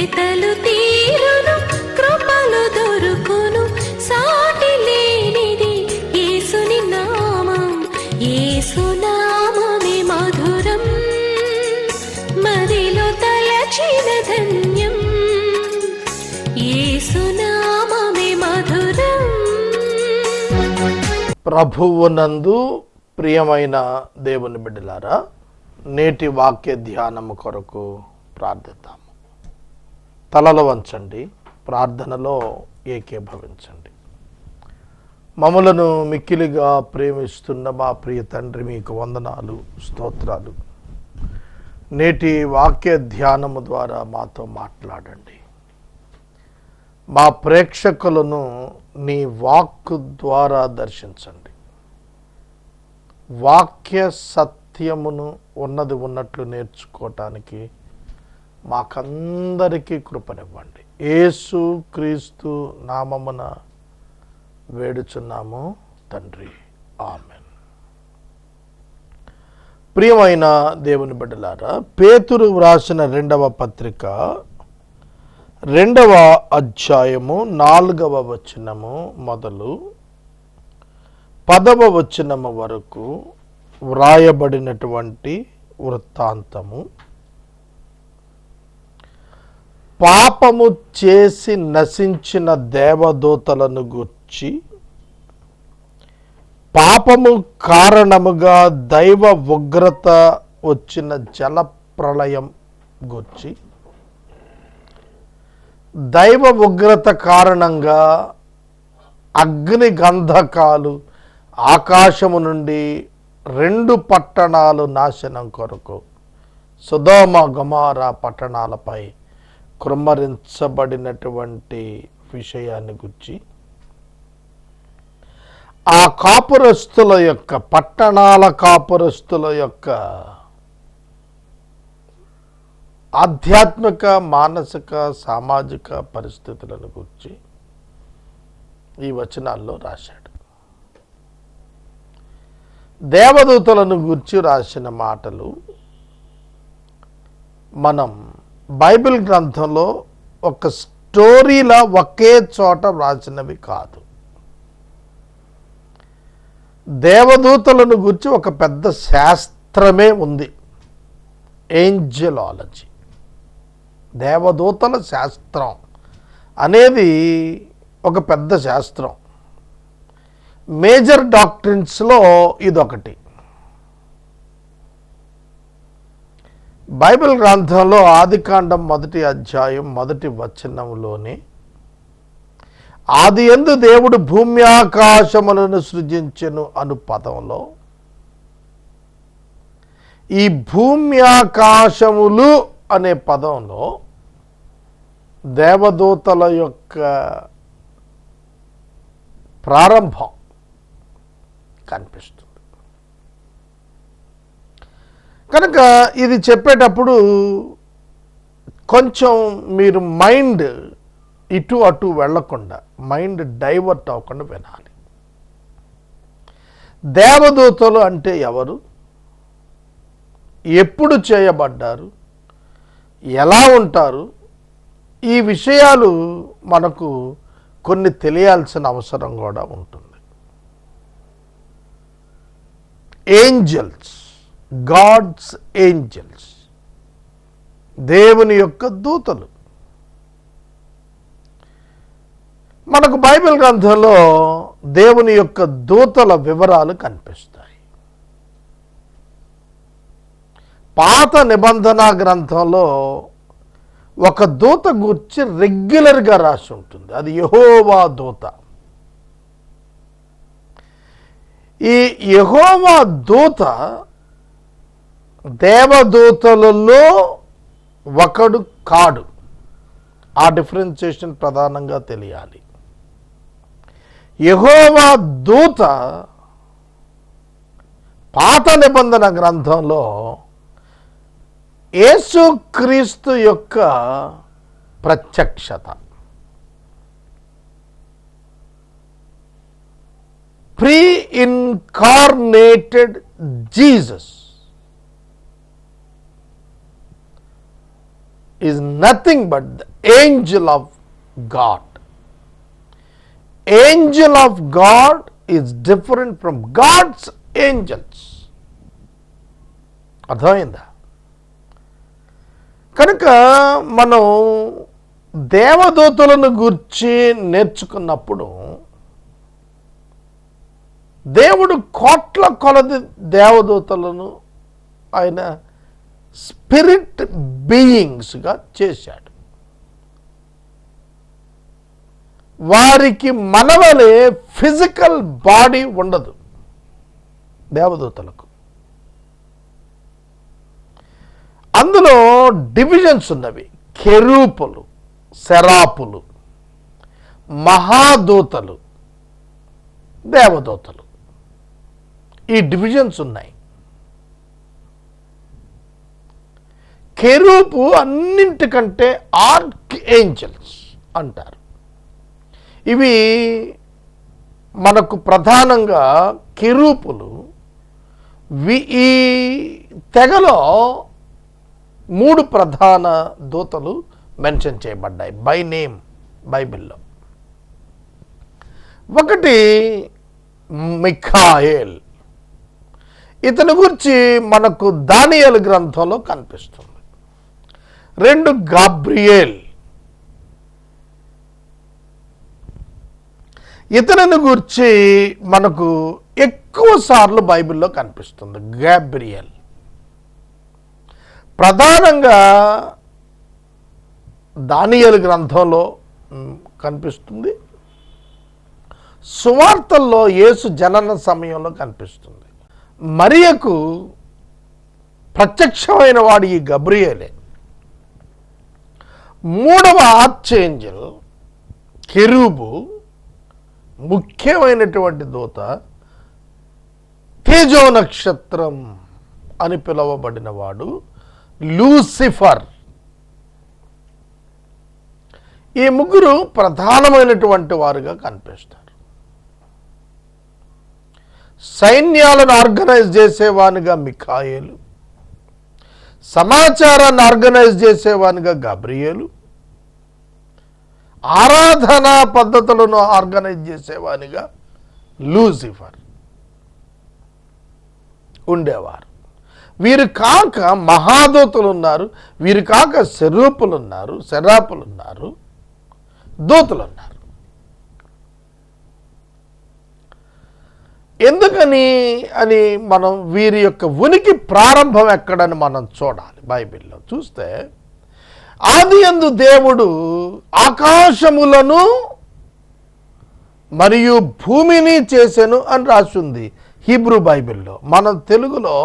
వెతలు తీరును, కృపలు దొరుకును, సాటి లేనిది యేసుని నామం. యేసునామమే మధురం, మదిలో తలచిన ధన్యం. యేసునామమే మధురం. ప్రభువునందు ప్రియమైన దేవుని బిడ్డలారా, నేటి వాక్య ధ్యానము కొరకు ప్రార్థిద్దాము. తలలు వంచండి, ప్రార్థనలో ఏకీభవించండి. మమ్ములను మిక్కిలిగా ప్రేమిస్తున్న మా ప్రియ తండ్రి, మీకు వందనాలు, స్తోత్రాలు. నేటి వాక్య ధ్యానము ద్వారా మాతో మాట్లాడండి. మా ప్రేక్షకులను నీ వాక్కు ద్వారా దర్శించండి. వాక్య సత్యమును ఉన్నది ఉన్నట్లు నేర్చుకోవటానికి మాకందరికీ కృపనివ్వండి. యేసు క్రీస్తు నామమున వేడుచున్నాము తండ్రి, ఆమెన్. ప్రియమైన దేవుని బిడ్డలారా, పేతురు వ్రాసిన 2వ పత్రిక 2వ అధ్యాయము 4వ వచనము మొదలు 10వ వచనము వరకు వ్రాయబడినటువంటి వృత్తాంతము పాపము చేసి నశించిన దేవదూతలను గూర్చి, పాపము కారణముగా దైవ ఉగ్రత వచ్చిన జల ప్రళయం గూర్చి, దైవ ఉగ్రత కారణంగా అగ్ని గంధకాలు ఆకాశము నుండి 2 పట్టణాలు నాశనం కొరకు సొదొమ గొమొర్రా పట్టణాలపై కుమ్మరించబడినటువంటి విషయాన్ని గురించి, ఆ కాపురస్తుల యొక్క, పట్టణాల కాపురస్తుల యొక్క ఆధ్యాత్మిక, మానసిక, సామాజిక పరిస్థితులను గురించి ఈ వచనాల్లో రాశాడు. దేవదూతలను గురించి రాసిన మాటలు మనం బైబిల్ గ్రంథంలో ఒక స్టోరీలా ఒకే చోట వ్రాసినవి కాదు. దేవదూతలను గురించి ఒక పెద్ద శాస్త్రమే ఉంది, ఏంజెలాలజీ. దేవదూతల శాస్త్రం అనేది ఒక పెద్ద శాస్త్రం. మేజర్ డాక్ట్రిన్స్లో ఇదొకటి. బైబిల్ గ్రంథంలో ఆదికాండం 1వ అధ్యాయం 1వ వచనంలోనే, ఆదియందు దేవుడు భూమి ఆకాశములను సృజించెను అను పదంలో ఈ భూమి ఆకాశములు అనే పదంలో దేవదూతల యొక్క ప్రారంభం కనిపిస్తుంది. కనుక ఇది చెప్పేటప్పుడు కొంచెం మీరు మైండ్ ఇటు అటు వెళ్లకుండా, మైండ్ డైవర్ట్ అవ్వకుండా వినాలి. దేవదూతలు అంటే ఎవరు, ఎప్పుడు చేయబడ్డారు, ఎలా ఉంటారు, ఈ విషయాలు మనకు కొన్ని తెలియాల్సిన అవసరం కూడా ఉంటుంది. ఏంజల్స్, గాడ్స్ ఏంజల్స్, దేవుని యొక్క దూతలు. మనకు బైబిల్ గ్రంథంలో దేవుని యొక్క దూతల వివరాలు కనిపిస్తాయి. పాత నిబంధన గ్రంథంలో ఒక దూత గురించి రెగ్యులర్గా రాసి ఉంటుంది, అది యెహోవా దూత. ఈ యెహోవా దూత దేవదూతలలో ఒకడు కాడు. ఆ డిఫరెన్సియేషన్ ప్రధానంగా తెలియాలి. యెహోవా దూత పాత నిబంధన గ్రంథంలో యేసుక్రీస్తు యొక్క ప్రత్యక్షత, pre incarnated Jesus is nothing but the angel of God. Angel of God is different from God's angels. అర్థమైందా? కనుక మనం దేవదూతలను గూర్చి నేర్చుకున్నప్పుడు దేవుడు కోట్ల కొలది దేవదూతలను ఆయన స్పిరిట్ బీయింగ్స్గా చేశాడు. వారికి మనవలే ఫిజికల్ బాడీ ఉండదు దేవదూతలకు. అందులో డివిజన్స్ ఉన్నవి. కెరూపులు, సెరాపులు, మహాదూతలు, దేవదూతలు. ఈ డివిజన్స్ ఉన్నాయి. కెరూపు అన్నింటికంటే ఆర్క్ ఏంజల్స్ అంటారు. ఇవి మనకు ప్రధానంగా కెరూపులు ఈ తెగలో 3 ప్రధాన దూతలు మెన్షన్ చేయబడ్డాయి బై నేమ్ బైబిల్లో. ఒకటి మిఖాయేల్. ఇతని గురించి మనకు దానియేలు గ్రంథంలో కనిపిస్తుంది. 2 గాబ్రియేల్. ఇతనిని గురించి మనకు ఎక్కువ సార్లు బైబిల్లో కనిపిస్తుంది గాబ్రియల్. ప్రధానంగా దానియేలు గ్రంథంలో కనిపిస్తుంది. సువార్తల్లో యేసు జనన సమయంలో కనిపిస్తుంది. మరియకు ప్రత్యక్షమైన వాడు ఈ గబ్రియేలే. 3వ ఆర్చేంజల్ కెరూబు, ముఖ్యమైనటువంటి దూత, తేజో నక్షత్రం అని పిలువబడిన వాడు లూసిఫర్. ఈ 3 ప్రధానమైనటువంటి వారుగా కనిపిస్తారు. సైన్యాలను ఆర్గనైజ్ చేసేవానిగా మిఖాయేలు, సమాచారాన్ని ఆర్గనైజ్ చేసేవానిగా గాబ్రియేలు, ఆరాధనా పద్ధతులను ఆర్గనైజ్ చేసేవానిగా లూసిఫర్ ఉండేవారు. వీరు కాక మహాదూతలు ఉన్నారు, వీరు కాక సెరూపులు ఉన్నారు, సెరాపులు ఉన్నారు, దూతలు ఉన్నారు. ఎందుకని అని మనం వీరి యొక్క ఉనికి ప్రారంభం ఎక్కడని మనం చూడాలి. బైబిల్లో చూస్తే ఆదియందు దేవుడు ఆకాశములను మరియు భూమిని చేసెను అని రాసింది హీబ్రూ బైబిల్లో. మన తెలుగులో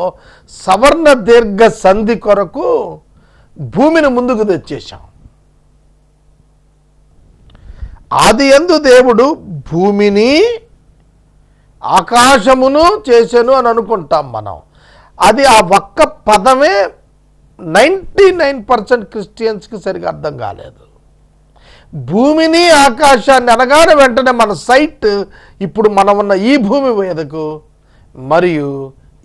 సవర్ణ దీర్ఘ సంధి కొరకు భూమిని ముందుకు తెచ్చేశాం. ఆదియందు దేవుడు భూమిని ఆకాశమును చేసెను అని అనుకుంటాం మనం. అది ఆ ఒక్క పదమే 99% క్రిస్టియన్స్కి సరిగా అర్థం కాలేదు. భూమిని ఆకాశాన్ని అనగానే వెంటనే మన సైట్ ఇప్పుడు మనం ఉన్న ఈ భూమి మీదకు మరియు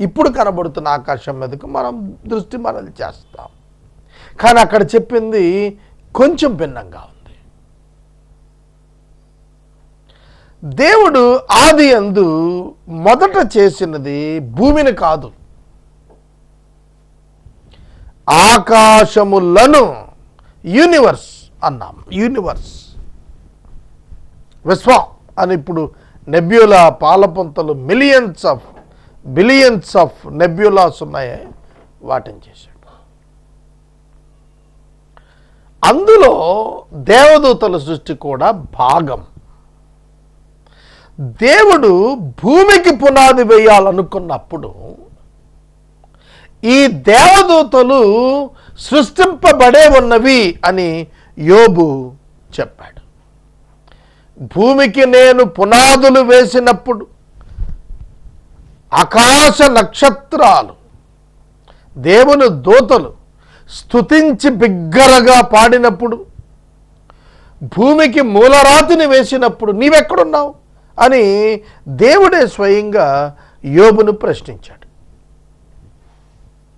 ఇప్పుడు కనబడుతున్న ఆకాశం మీదకు మనం దృష్టి మరలి చేస్తాం. కానీ అక్కడ చెప్పింది కొంచెం భిన్నంగా ఉంది. దేవుడు ఆది యందు మొదట చేసినది భూమిని కాదు, ఆకాశములను. యూనివర్స్ అన్నాం. యూనివర్స్, విశ్వం అని. ఇప్పుడు నెబ్యులా పాలపుంతలు బిలియన్స్ ఆఫ్ నెబ్యులాస్ ఉన్నాయి, వాటిని చేశాడు. అందులో దేవదూతల సృష్టి కూడా భాగం. దేవుడు భూమికి పునాది వేయాలనుకున్నప్పుడు ఈ దేవదూతలు సృష్టింపబడే ఉన్నవి అని యోబు చెప్పాడు. భూమికి నేను పునాదులు వేసినప్పుడు ఆకాశ నక్షత్రాలు, దేవుని దూతలు స్తుతించి బిగ్గరగా పాడినప్పుడు, భూమికి మూలరాతిని వేసినప్పుడు నీవెక్కడున్నావు అని దేవుడే స్వయంగా యోబును ప్రశ్నించాడు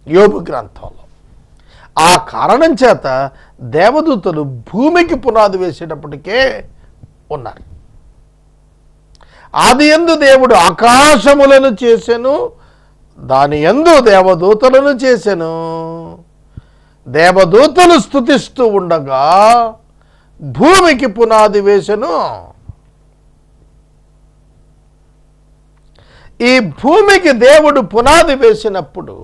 యోబు గ్రంథంలో. ఆ కారణం చేత దేవదూతలు భూమికి పునాది వేసేటప్పటికే ఉన్నారు. ఆది యందు దేవుడు ఆకాశములను చేసెను, దాని యందు దేవదూతలను చేసెను. దేవదూతలు స్తుతిస్తూ ఉండగా భూమికి పునాది వేసెను. ఈ భూమికి దేవుడు పునాది వేసినప్పుడు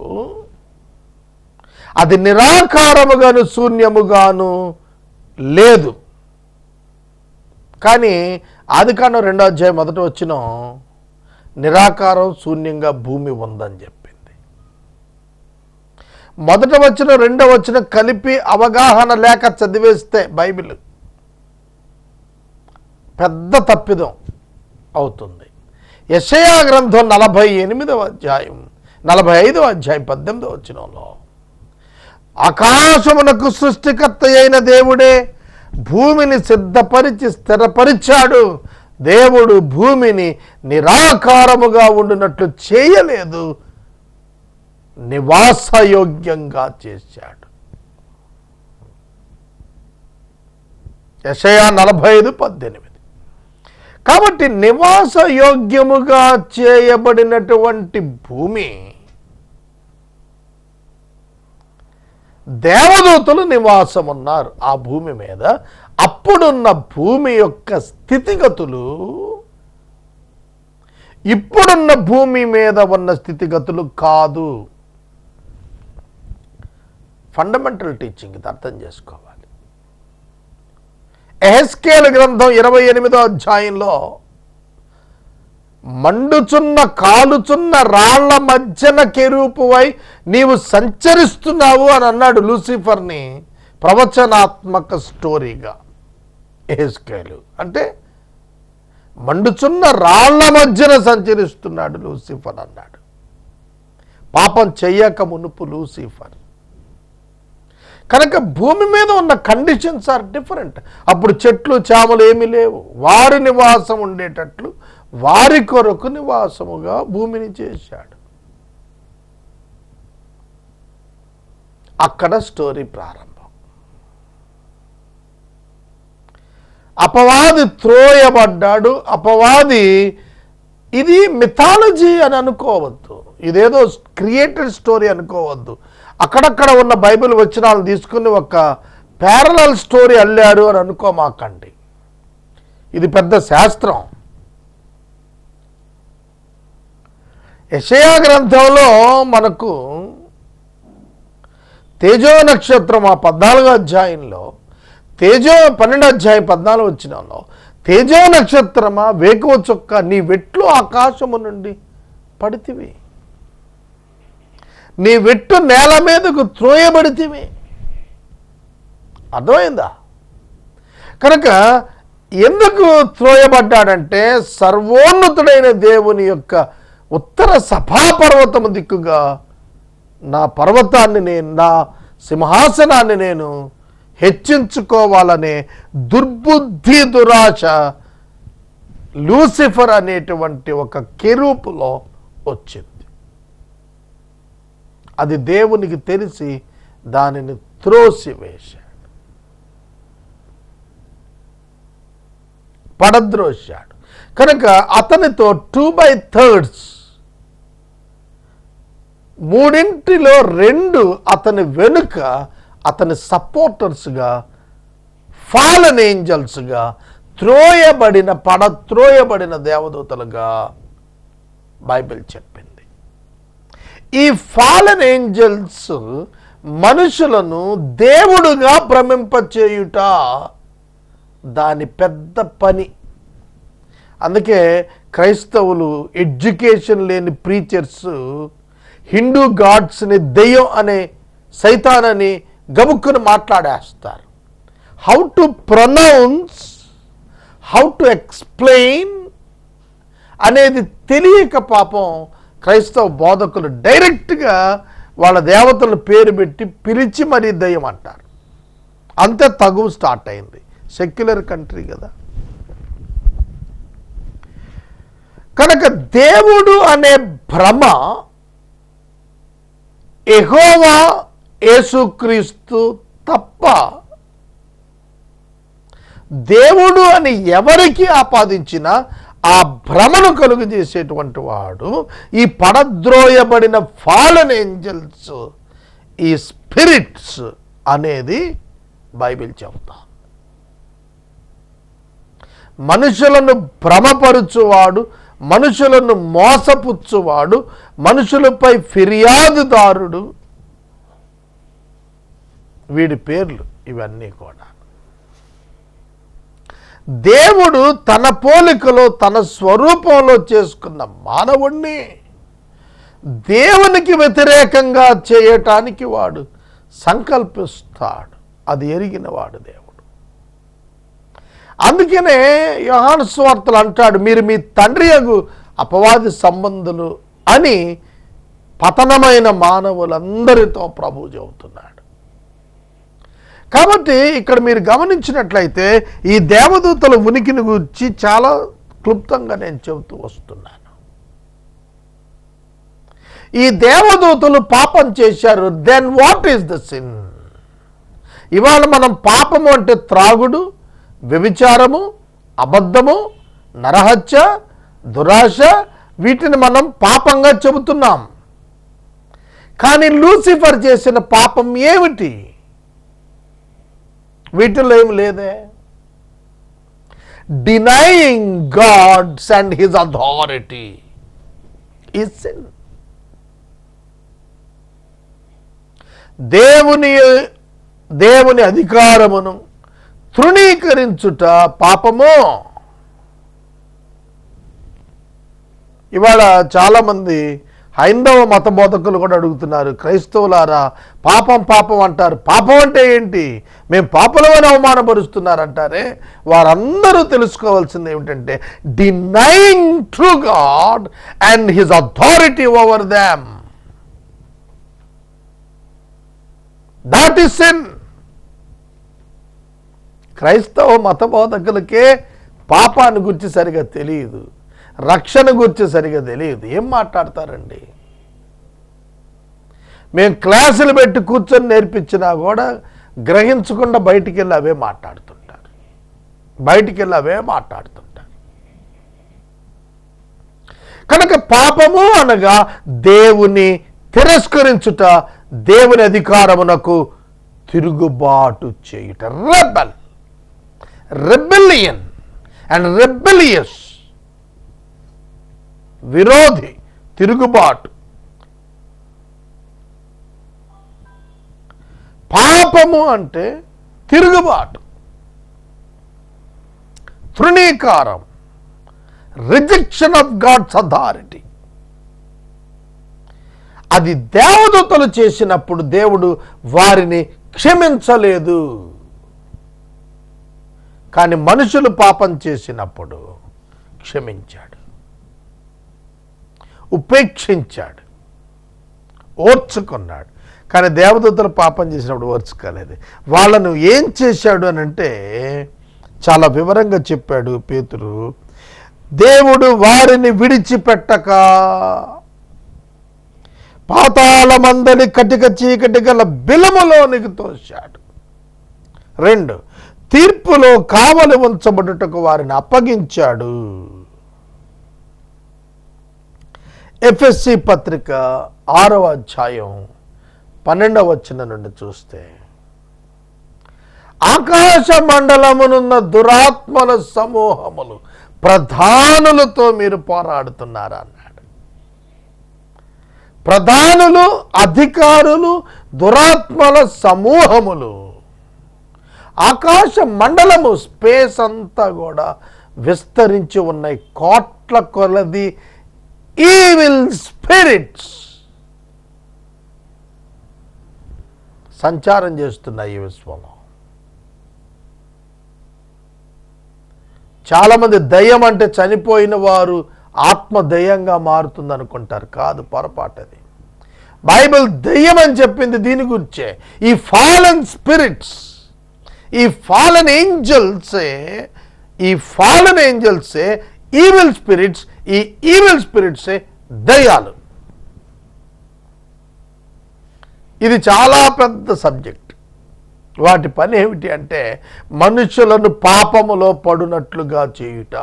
అది నిరాకారముగాను శూన్యముగాను లేదు. కానీ ఆదికాండం 2వ అధ్యాయం 1వ వచనం నిరాకారం శూన్యంగా భూమి ఉందని చెప్పింది. 1వ వచనం 2వ వచనం కలిపి అవగాహన లేక చదివేస్తే బైబిల్ పెద్ద తప్పిదం అవుతుంది. యెషయా గ్రంథం 48వ అధ్యాయం 45వ అధ్యాయం 18వ వచనంలో ఆకాశమునకు సృష్టికర్త అయిన దేవుడే భూమిని సిద్ధపరిచి స్థిరపరిచాడు. దేవుడు భూమిని నిరాకారముగా ఉండునట్లు చేయలేదు, నివాసయోగ్యంగా చేశాడు. యెషయా 45:18. కాబట్టి నివాసయోగ్యముగా చేయబడినటువంటి భూమి దేవదూతలు నివాసం ఉన్నారు ఆ భూమి మీద. అప్పుడున్న భూమి యొక్క స్థితిగతులు ఇప్పుడున్న భూమి మీద ఉన్న స్థితిగతులు కాదు. ఫండమెంటల్ టీచింగ్ ఇది అర్థం చేసుకోవాలి. యెహెజ్కేలు గ్రంథం 28వ అధ్యాయంలో మండుచున్న కాలుచున్న రాళ్ల మధ్యన కెరూపువై నీవు సంచరిస్తున్నావు అని అన్నాడు లూసిఫర్ని, ప్రవచనాత్మక స్టోరీగా. యెహెజ్కేలు అంటే మండుచున్న రాళ్ల మధ్యన సంచరిస్తున్నాడు లూసిఫర్ అన్నాడు. పాపం చెయ్యక మునుపు లూసిఫర్. కనుక భూమి మీద ఉన్న కండిషన్స్ ఆర్ డిఫరెంట్. అప్పుడు చెట్లు చేమలు ఏమీ లేవు. వారి నివాసం ఉండేటట్లు వారి కొరకు నివాసముగా భూమిని చేశాడు. అక్కడ స్టోరీ ప్రారంభం. అపవాది త్రోయబడ్డాడు. అపవాది ఇది మిథాలజీ అని అనుకోవద్దు, ఇదేదో క్రియేటెడ్ స్టోరీ అనుకోవద్దు. అక్కడక్కడ ఉన్న బైబిల్ వచనాలను తీసుకుని ఒక ప్యారలల్ స్టోరీ అల్లారు అని అనుకోమాకండి. ఇది పెద్ద శాస్త్రం. యెషయా గ్రంథంలో మనకు తేజో నక్షత్రం ఆ 14వ అధ్యాయంలో 12వ అధ్యాయం 14వ వచనంలో తేజో నక్షత్రమా వేకువ చుక్క నీ వెట్లు ఆకాశము నుండి పడితివి, నీ వెట్టు నేల మీదకు త్రోయబడితివి. అర్థమైందా? కనుక ఎందుకు త్రోయబడ్డాడంటే సర్వోన్నతుడైన దేవుని యొక్క ఉత్తర సభాపర్వతము దిక్కుగా నా పర్వతాన్ని నేను, నా సింహాసనాన్ని నేను హెచ్చించుకోవాలనే దుర్బుద్ధి దురాశ లూసిఫర్ అనేటువంటి ఒక కెరూపులో వచ్చింది. అది దేవునికి తెలిసి దానిని త్రోసివేశాడు, పడద్రోశాడు. కనుక అతనితో 2/3 మూడింటిలో 2 అతని వెనుక అతని సపోర్టర్స్గా, ఫాలన్ ఏంజల్స్గా, త్రోయబడిన దేవదూతలుగా బైబిల్ చెప్పింది. ఈ ఫాలన్ ఏంజల్స్ మనుషులను దేవుడుగా భ్రమింపచేయుట దాని పెద్ద పని. అందుకే క్రైస్తవులు ఎడ్యుకేషన్ లేని ప్రీచర్స్ హిందూ గాడ్స్ని దెయ్యం అనే సైతానని గబుక్కుని మాట్లాడేస్తారు. How to pronounce, how to explain అనేది తెలియక పాపం క్రైస్తవ బోధకులు డైరెక్ట్గా వాళ్ళ దేవతల పేరు పెట్టి పిలిచి మరీ దెయ్యం అంటారు. అంతే తగువ స్టార్ట్ అయింది. సెక్యులర్ కంట్రీ కదా. కనుక దేవుడు అనే భ్రమ యెహోవా యేసుక్రీస్తు తప్ప దేవుడు అని ఎవరికి ఆపాదించినా ఆ భ్రమను కలుగు చేసేటువంటి వాడు ఈ పడద్రోయబడిన ఫాలెన్ ఏంజల్స్, ఈ స్పిరిట్స్ అనేది బైబిల్ చెబుతా. మనుషులను భ్రమపరుచువాడు, మనుషులను మోసపుచ్చువాడు, మనుషులపై ఫిర్యాదుదారుడు, వీడి పేర్లు ఇవన్నీ కూడా. దేవుడు తన పోలికలో తన స్వరూపంలో చేసుకున్న మానవుణ్ణి దేవునికి వ్యతిరేకంగా చేయటానికి వాడు సంకల్పిస్తాడు. అది ఎరిగినవాడు దేవుడు. అందుకనే యోహాను సువార్తలు అంటాడు, మీరు మీ తండ్రి యగు అపవాది సంబంధులు అని పతనమైన మానవులందరితో ప్రభువు చెబుతున్నాడు. కాబట్టి ఇక్కడ మీరు గమనించినట్లయితే ఈ దేవదూతల ఉనికిని గురించి చాలా క్లుప్తంగా నేను చెబుతూ వస్తున్నాను. ఈ దేవదూతలు పాపం చేశారు. Then what is the sin? ఇవాళ మనం పాపము అంటే త్రాగుడు, వ్యభిచారము, అబద్ధము, నరహత్య, దురాశ, వీటిని మనం పాపంగా చెబుతున్నాం. కానీ లూసిఫర్ చేసిన పాపం ఏమిటి? వీటిలో ఏమి లేదే. Denying gods and his authority is sin. దేవుని అధికారమును తృణీకరించుట పాపము. ఇవాళ చాలామంది హైందవ మత బోధకులు కూడా అడుగుతున్నారు, క్రైస్తవులారా పాపం పాపం అంటారు, పాపం అంటే ఏంటి, మేము పాపలమని అవమానపరుస్తున్నారంటారే. వారందరూ తెలుసుకోవాల్సింది ఏమిటంటే denying true God and his authority over them, that is sin. క్రైస్తవ మత బోధకులకే పాపాన్ని గురించి సరిగా తెలియదు, రక్షణ గురించి సరిగా తెలియదు. ఏం మాట్లాడతారండి? మేము క్లాసులు పెట్టి కూర్చొని నేర్పించినా కూడా గ్రహించకుండా బయటికి వెళ్ళి అవే మాట్లాడుతుంటారు. కనుక పాపము అనగా దేవుని తిరస్కరించుట, దేవుని అధికారమునకు తిరుగుబాటు చేయుట. రెబెలియన్ అండ్ రెబెలియస్, విరోధి, తిరుగుబాటు. పాపము అంటే తిరుగుబాటు, తృణీకారం, రిజెక్షన్ ఆఫ్ గాడ్స్ అథారిటీ. అది దేవదూతలు చేసినప్పుడు దేవుడు వారిని క్షమించలేదు. కానీ మనుషులు పాపం చేసినప్పుడు క్షమించాడు, ఉపేక్షించాడు, ఓర్చుకున్నాడు. కానీ దేవదూతలు పాపం చేసినప్పుడు ఓర్చుకోలేదు. వాళ్ళను ఏం చేశాడు అని అంటే చాలా వివరంగా చెప్పాడు పేతురు. దేవుడు వారిని విడిచిపెట్టక పాతాళమందలి కటిక చీకటి గల బిలములోనికి తోశాడు. 2, తీర్పులో కావలి ఉంచబడుటకు వారిని అప్పగించాడు. ఎఫెసీ పత్రిక 6వ అధ్యాయం 12వ వచనం నుండి చూస్తే, ఆకాశ మండలమునున్న దురాత్మల సమూహములు ప్రధానులతో మీరు పోరాడుతున్నారా అన్నాడు. ప్రధానులు, అధికారులు, దురాత్మల సమూహములు, ఆకాశ మండలము, స్పేస్ అంతా కూడా విస్తరించి ఉన్నాయి. కోట్ల కొలది ఈవిల్ స్పిరిట్స్ సంచారం చేస్తున్నాయి ఈ విశ్వంలో. చాలామంది దయ్యం అంటే చనిపోయిన వారు ఆత్మ దయ్యంగా మారుతుంది అనుకుంటారు. కాదు, పొరపాటు అది. బైబిల్ దయ్యం అని చెప్పింది దీని గురించే. ఈ ఫాలెన్ స్పిరిట్స్, ఈ ఫాలెన్ ఏంజల్సే ఈవిల్ స్పిరిట్స్, ఈ ఈవిల్ స్పిరిట్సే దయ్యాలు. ఇది చాలా పెద్ద సబ్జెక్ట్. వాటి పని ఏమిటి అంటే మనుషులను పాపములో పడునట్లుగా చేయుట,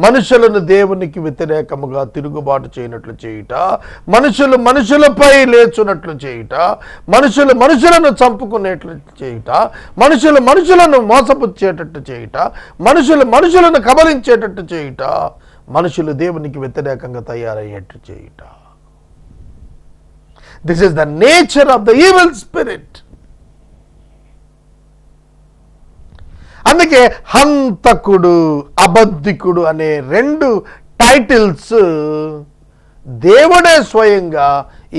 మనుషులను దేవునికి వ్యతిరేకముగా తిరుగుబాటు చేయనట్లు చేయుట, మనుషులు మనుషులపై లేచునట్లు చేయుట, మనుషులు మనుషులను చంపుకునేట్లు చేయుట, మనుషులు మనుషులను మోసపుచ్చేటట్టు చేయుట, మనుషులు మనుషులను కబలించేటట్టు చేయుట, మనుషులు దేవునికి వ్యతిరేకంగా తయారయ్యేట్టు చేయుట. This is the nature of the evil spirit. అందుకే హంతకుడు, అబద్ధికుడు అనే 2 టైటిల్స్ దేవుడే స్వయంగా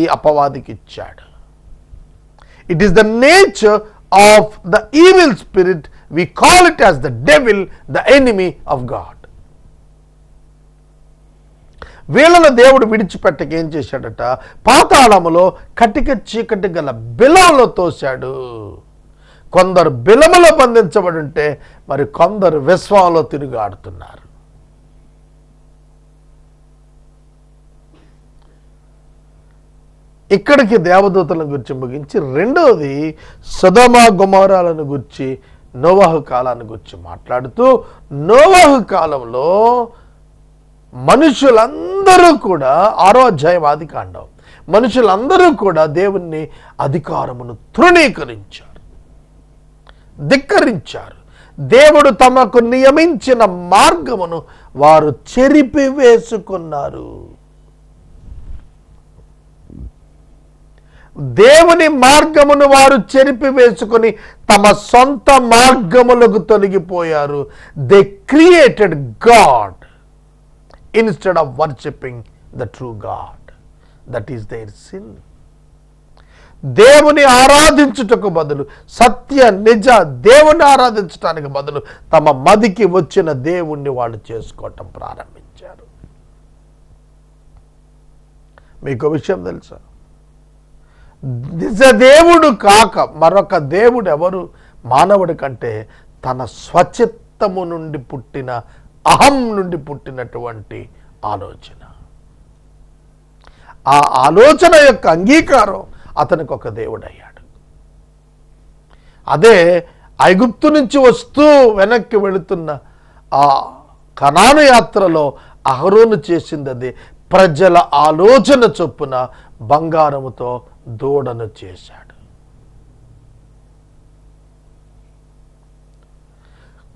ఈ అపవాదికి ఇచ్చాడు. It is the nature of the evil spirit. We call it as the devil, the enemy of God. వీళ్ళను దేవుడు విడిచిపెట్టక ఏం చేశాడట, పాతాళములో కటిక చీకటి గల బిలంలో తోశాడు. కొందరు బిలములో బంధించబడి ఉంటే మరి కొందరు విశ్వంలో తిరుగాడుతున్నారు. ఇక్కడికి దేవదూతలను గురించి ముగించి రెండోది సొదొమ గొమొర్రాలను గురించి, నోవహు కాలాన్ని గురించి మాట్లాడుతూ, నోవహు కాలంలో మనుషులందరూ కూడా 6వ అధ్యాయం ఆదికాండం, మనుషులందరూ కూడా దేవుని అధికారమును తృణీకరించారు, ధిక్కరించారు. దేవుడు తమకు నియమించిన మార్గమును వారు చెరిపివేసుకున్నారు. దేవుని మార్గమును వారు చెరిపివేసుకుని తమ సొంత మార్గములకు తొలగిపోయారు. They created God instead of worshipping the true God. That is their sin. దేవుని ఆరాధించుటకు బదులు, సత్య నిజ దేవుని ఆరాధించటానికి బదులు తమ మదికి వచ్చిన దేవుణ్ణి వాళ్ళు చేసుకోవటం ప్రారంభించారు. మీకు విషయం తెలుసా? నిజ దేవుడు కాక మరొక దేవుడు ఎవరు మానవుడి కంటే తన స్వచిత్తము నుండి పుట్టిన, అహం నుండి పుట్టినటువంటి ఆలోచన. ఆ ఆలోచన యొక్క అంగీకారం అతనికి ఒక దేవుడయ్యాడు. అదే ఐగుప్తు నుంచి వస్తూ వెనక్కి వెళుతున్న ఆ కనాను యాత్రలో అహరోను చేసింది అదే. ప్రజల ఆలోచన చొప్పున బంగారముతో దూడను చేశాడు.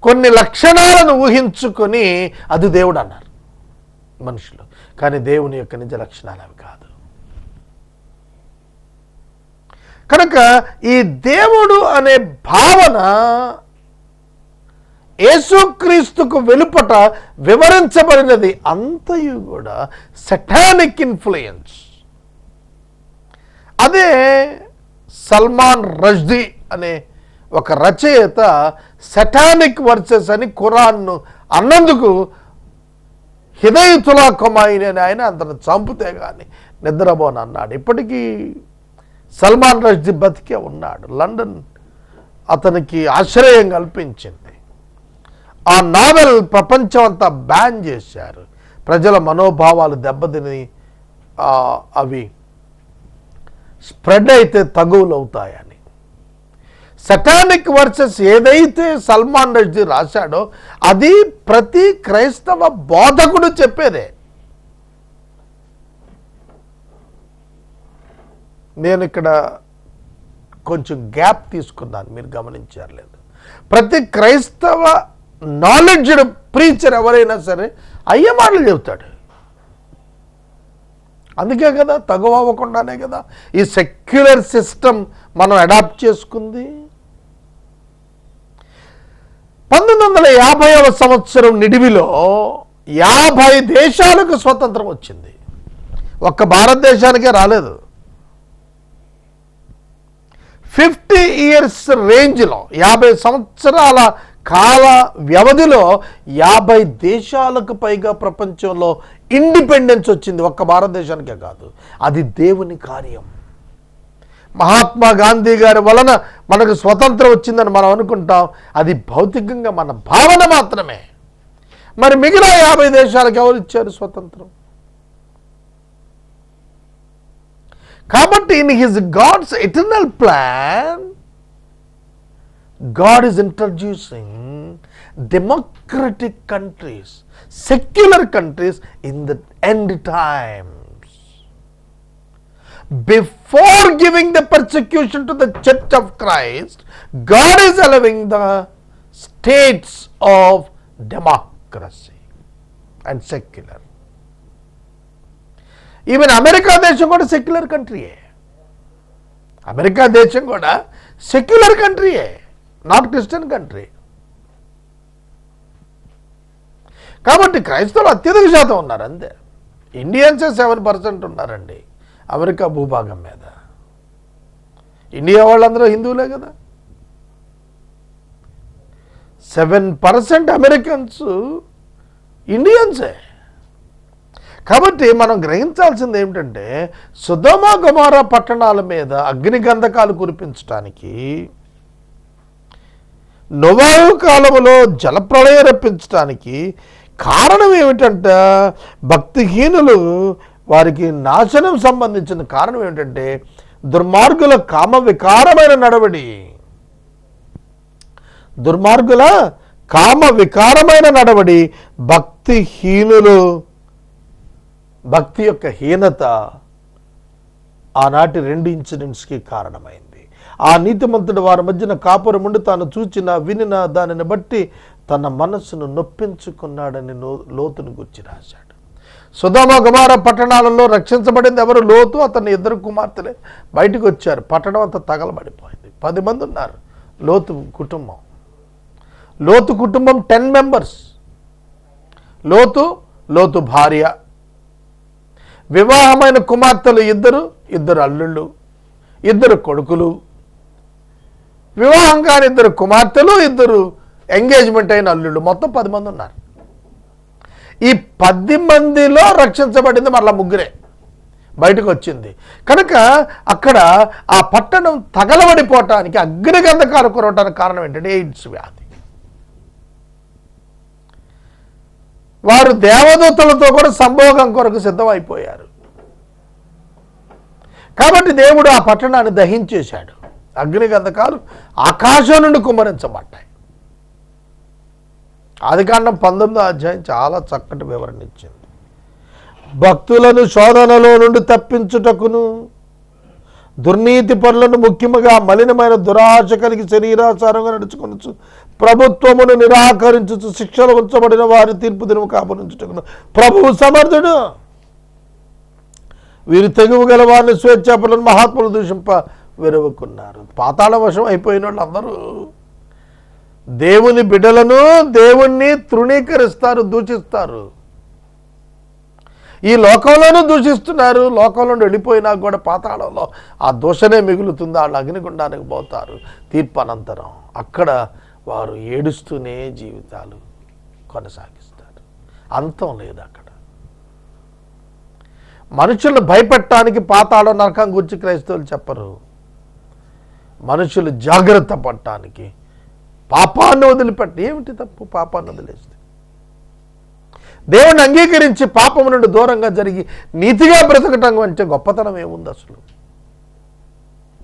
కొన్ని లక్షణాలను ఊహించుకొని అది దేవుడు అన్నారు మనుషులు. కానీ దేవుని యొక్క నిజ లక్షణాలు అవి కాదు. కనుక ఈ దేవుడు అనే భావన యేసుక్రీస్తుకు వెలుపట వివరించబడినది అంతయు కూడా సటానిక్ ఇన్ఫ్లుయెన్స్. అదే సల్మాన్ రష్దీ అనే ఒక రచయిత సటానిక్ వర్సెస్ అని ఖురాన్ను అన్నందుకు హిదయతుల్లా ఖొమైనీ అని ఆయన అతను చంపితే కానీ నిద్రపోను అన్నాడు. ఇప్పటికీ సల్మాన్ రష్దీ బతికే ఉన్నాడు. లండన్ అతనికి ఆశ్రయం కల్పించింది. ఆ నావెల్ ప్రపంచం అంతా బ్యాన్ చేశారు. ప్రజల మనోభావాలు దెబ్బతిని అవి స్ప్రెడ్ అయితే తగువులు అవుతాయని. సటానిక్ వర్సెస్ ఏదైతే సల్మాన్ రష్దీ రాశాడో అది ప్రతి క్రైస్తవ బోధకుడు చెప్పేదే. నేను ఇక్కడ కొంచెం గ్యాప్ తీసుకున్నాను, మీరు గమనించారు లేదు. ప్రతి క్రైస్తవ నాలెడ్జ్డ్ ప్రీచర్ ఎవరైనా సరే అయ్యే మాటలు చెబుతాడు. అందుకే కదా తగువ అవ్వకుండానే కదా ఈ సెక్యులర్ సిస్టమ్ మనం అడాప్ట్ చేసుకుంది. 1950వ సంవత్సరం నిడివిలో 50 దేశాలకు స్వతంత్రం వచ్చింది. ఒక్క భారతదేశానికే రాలేదు. 50 ఇయర్స్ రేంజ్లో 50 సంవత్సరాల కాల వ్యవధిలో 50 దేశాలకు పైగా ప్రపంచంలో ఇండిపెండెన్స్ వచ్చింది. ఒక్క భారతదేశానికే కాదు. అది దేవుని కార్యం. మహాత్మా గాంధీ గారి వలన మనకు స్వతంత్రం వచ్చిందని మనం అనుకుంటాం. అది భౌతికంగా మన భావన మాత్రమే. మరి మిగిలిన 50 దేశాలకు ఎవరు ఇచ్చారు స్వతంత్రం? కాబట్టి in his God's eternal plan God is introducing democratic countries, secular countries in the end times. Before giving the persecution to the Church of Christ, God is allowing the states of democracy and secular. Even America దేశం కూడా secular కంట్రీయే. America దేశం కూడా secular కంట్రీయే, not Christian country. కాబట్టి క్రైస్తవులు అత్యధిక శాతం ఉన్నారు అంతే. ఇండియన్సే 7% ఉన్నారండి అమెరికా భూభాగం మీద. ఇండియా వాళ్ళందరూ హిందువులే కదా. 7% అమెరికన్స్ ఇండియన్సే. కాబట్టి మనం గ్రహించాల్సింది ఏమిటంటే, సొదొమ గొమొర్రా పట్టణాల మీద అగ్నిగంధకాలు కురిపించడానికి, నోవాహు కాలములో జలప్రళయం రప్పించడానికి కారణం ఏమిటంటే, భక్తిహీనులు వారికి నాశనం సంబంధించిన కారణం ఏమిటంటే దుర్మార్గుల కామ వికారమైన నడవడి. దుర్మార్గుల కామ వికారమైన నడవడి, భక్తిహీనులు భక్తి యొక్క హీనత ఆనాటి 2 ఇన్సిడెంట్స్కి కారణమైంది. ఆ నీతిమంతుడు వారి మధ్యన కాపురం ఉండి తాను చూచిన వినిన దానిని బట్టి తన మనస్సును నొప్పించుకున్నాడని లోతును గురించి రాశాడు. సొదొమ గొమొర్రా పట్టణాలలో రక్షించబడింది ఎవరు? లోతు, అతని 2 కుమార్తెలే బయటకు వచ్చారు. పట్టణం అంతా తగలబడిపోయింది. 10 మంది ఉన్నారు. లోతు కుటుంబం 10 మెంబర్స్. లోతు భార్య, వివాహమైన కుమార్తెలు 2 అల్లుళ్ళు, 2 కొడుకులు, వివాహం కాని 2 కుమార్తెలు, 2 ఎంగేజ్మెంట్ అయిన అల్లుళ్ళు, మొత్తం 10 మంది ఉన్నారు. ఈ 10 మందిలో రక్షించబడింది మరలా 3 బయటకు వచ్చింది. కనుక అక్కడ ఆ పట్టణం తగలబడిపోవటానికి, అగ్నిగంధకాలు కురవటానికి కారణం ఏంటంటే ఎయిడ్స్ వ్యాధి. వారు దేవదూతలతో కూడా సంభోగం కొరకు సిద్ధమైపోయారు. కాబట్టి దేవుడు ఆ పట్టణాన్ని దహించేశాడు. అగ్నిగంధకాలు ఆకాశం నుండి కుమ్మరించబడ్డాయి. ఆదికాండం 19వ అధ్యాయం చాలా చక్కటి వివరణ ఇచ్చింది. భక్తులను శోధనలో నుండి తప్పించుటకును, దుర్నీతి పనులను ముఖ్యముగా మలినమైన దురాశ కలిగి శరీరాచారంగా నడుచుకొనొచ్చు, ప్రభుత్వమును నిరాకరించుచు శిక్షలు ఉంచబడిన వారి తీర్పు దినము కాపురించుటకును ప్రభువు సమర్థుడు. వీరు తెగువ గల వారిని స్వేచ్ఛాపరులను మహాత్ములు దూషింప విరవకున్నారు. పాతాళ వశం అయిపోయిన వాళ్ళు అందరూ దేవుని బిడ్డలను, దేవుణ్ణి తృణీకరిస్తారు, దూషిస్తారు. ఈ లోకంలోనూ దూషిస్తున్నారు. లోకంలో వెళ్ళిపోయినా కూడా పాతాళంలో ఆ దోషనే మిగులుతుంది. వాళ్ళు అగ్నిగుండానికి పోతారు తీర్పు అనంతరం. అక్కడ వారు ఏడుస్తూనే జీవితాలు కొనసాగిస్తారు. అంతం లేదు అక్కడ. మనుషులను భయపెట్టడానికి పాతాళం నరకం గురించి క్రైస్తవులు చెప్పరు. మనుషులు జాగ్రత్త పడటానికి, పాపాన్ని వదిలిపెట్టి, ఏమిటి తప్పు పాపాన్ని వదిలేస్తే? దేవుని అంగీకరించి పాపము నుండి దూరంగా జరిగి నీతిగా బ్రతకటం అంటే గొప్పతనం ఏముంది అసలు?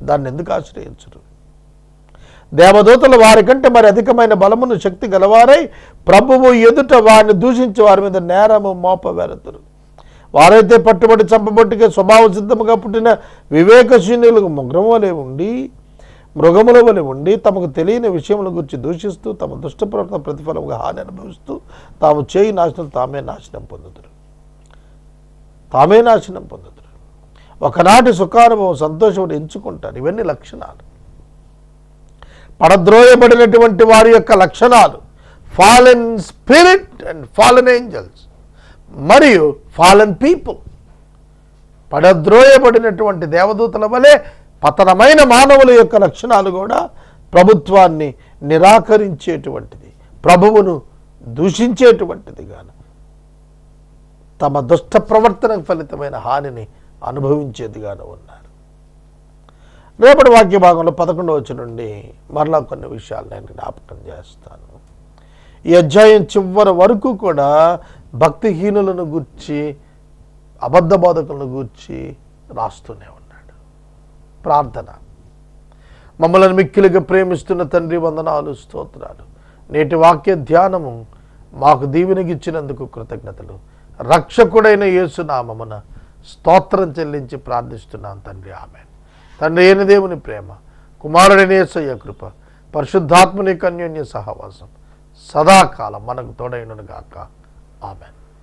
దాన్ని ఎందుకు ఆశ్రయించరు? దేవదూతలు వారి కంటే మరి అధికమైన బలమును శక్తి గలవారై ప్రభువు ఎదుట వారిని దూషించి వారి మీద నేరము మోపవేరతురు. వారైతే పట్టుబడి చంపబట్టుకే స్వభావ సిద్ధముగా పుట్టిన వివేకశూన్యులకు మృగముల వలె ఉండి తమకు తెలియని విషయముల గురించి దూషిస్తూ తమ దుష్ట ప్రవర్తన ప్రతిఫలముగా హాని అనుభవిస్తూ తాము చేయి నాశనం తామే నాశనం పొందుతారు. ఒకనాటి సుఖానుభవం సంతోషం ఎంచుకుంటారు. ఇవన్నీ లక్షణాలు, పడద్రోయబడినటువంటి వారి యొక్క లక్షణాలు. Fallen spirit and fallen angels మరియు ఫాలెన్ పీపుల్. పడద్రోయబడినటువంటి దేవదూతల వలె పతనమైన మానవుల యొక్క లక్షణాలు కూడా ప్రభుత్వాన్ని నిరాకరించేటువంటిది, ప్రభువును దూషించేటువంటిది గాను తమ దుష్ట ప్రవర్తనకు ఫలితమైన హానిని అనుభవించేదిగాను ఉన్నారు. రేపటి వాక్య భాగంలో 11వ వచనం నుండి మరలా కొన్ని విషయాలు నేను జ్ఞాపకం చేస్తాను. ఈ అధ్యాయం చివరి వరకు కూడా భక్తిహీనులను గూర్చి, అబద్ధ బోధకులను గూర్చి రాస్తూనే ఉన్నాడు. ప్రార్థన. మమ్మల్ని మిక్కిలిగా ప్రేమిస్తున్న తండ్రి, వందనాలు, స్తోత్రాలు. నేటి వాక్య ధ్యానము మాకు దీవెనగిచ్చినందుకు కృతజ్ఞతలు. రక్షకుడైన యేసు నామమున స్తోత్రం చెల్లించి ప్రార్థిస్తున్నాం తండ్రి, ఆమేన్. తండ్రి అయిన దేవుని ప్రేమ, కుమారుడైన యేసయ్య కృప, పరిశుద్ధాత్మని అన్యోన్య సహవాసం సదాకాలం మనకు తోడైనను గాక. ఆమేన్.